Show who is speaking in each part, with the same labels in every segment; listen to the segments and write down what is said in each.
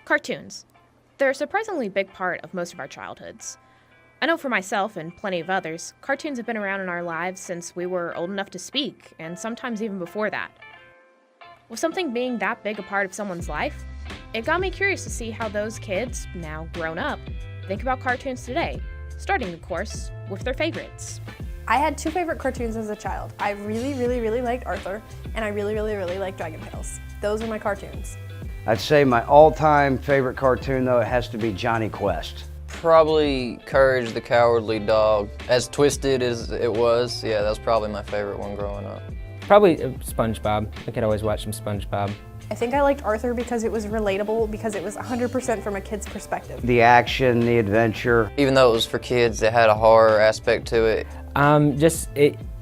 Speaker 1: Cartoons. They're a surprisingly big part of most of our childhoods. I know for myself and plenty of others, cartoons have been around in our lives since we were old enough to speak, and sometimes even before that. With something being that big a part of someone's life, it got me curious to see how those kids, now grown up, think about cartoons today, starting, of course, with their favorites.
Speaker 2: I had two favorite cartoons as a child. I really liked Arthur, and I really liked Dragon Tales. Those are my cartoons.
Speaker 3: I'd say my all-time favorite cartoon, though, it has to be Johnny Quest.
Speaker 4: Probably Courage the Cowardly Dog. As twisted as it was, yeah, that was probably my favorite one growing up.
Speaker 5: Probably SpongeBob. I could always watch some SpongeBob.
Speaker 2: I think I liked Arthur because it was relatable, because it was 100% from a kid's perspective.
Speaker 3: The action, the adventure.
Speaker 4: Even though it was for kids, it had a horror aspect to it.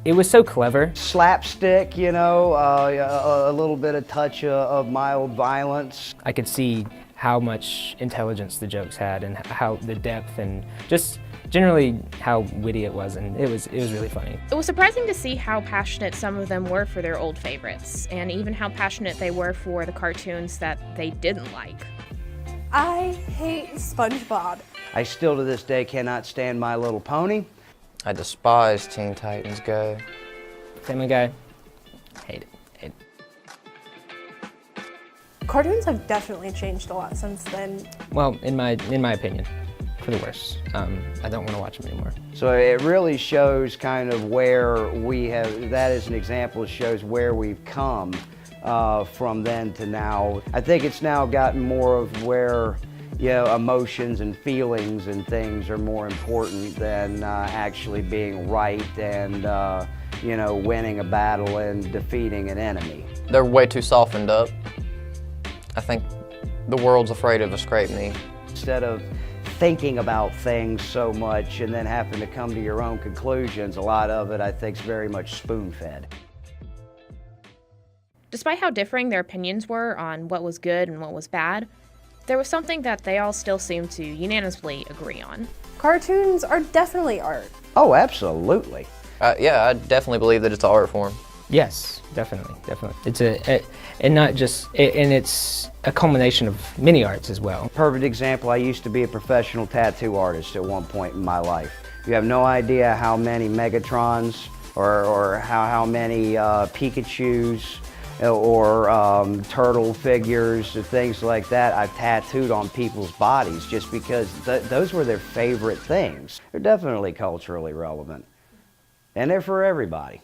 Speaker 5: It was so clever.
Speaker 3: Slapstick, you know, a little bit of touch of mild violence.
Speaker 5: I could see how much intelligence the jokes had and how the depth and just generally how witty it was, and it was really funny.
Speaker 1: It was surprising to see how passionate some of them were for their old favorites, and even how passionate they were for the cartoons that they didn't like.
Speaker 2: I hate SpongeBob.
Speaker 3: I still to this day cannot stand My Little Pony.
Speaker 4: I despise Teen Titans Go.
Speaker 5: Family Guy, hate it.
Speaker 2: Cartoons have definitely changed a lot since then.
Speaker 5: Well, in my opinion, for the worse. I don't want to watch them anymore.
Speaker 3: So it really shows kind of where we have, that is an example, it shows where we've come from then to now. I think it's now gotten more of where, you know, emotions and feelings and things are more important than actually being right and, you know, winning a battle and defeating an enemy.
Speaker 4: They're way too softened up. I think the world's afraid of a scraped knee.
Speaker 3: Instead of thinking about things so much and then having to come to your own conclusions, a lot of it I think is very much spoon-fed.
Speaker 1: Despite how differing their opinions were on what was good and what was bad, there was something that they all still seemed to unanimously agree on.
Speaker 2: Cartoons are definitely art.
Speaker 3: Oh, absolutely.
Speaker 4: Yeah, I definitely believe that it's an art form.
Speaker 5: Yes, definitely. It's it's a culmination of many arts as well.
Speaker 3: Perfect example, I used to be a professional tattoo artist at one point in my life. You have no idea how many Megatrons or how many Pikachus or turtle figures or things like that I've tattooed on people's bodies just because those were their favorite things. They're definitely culturally relevant, and they're for everybody.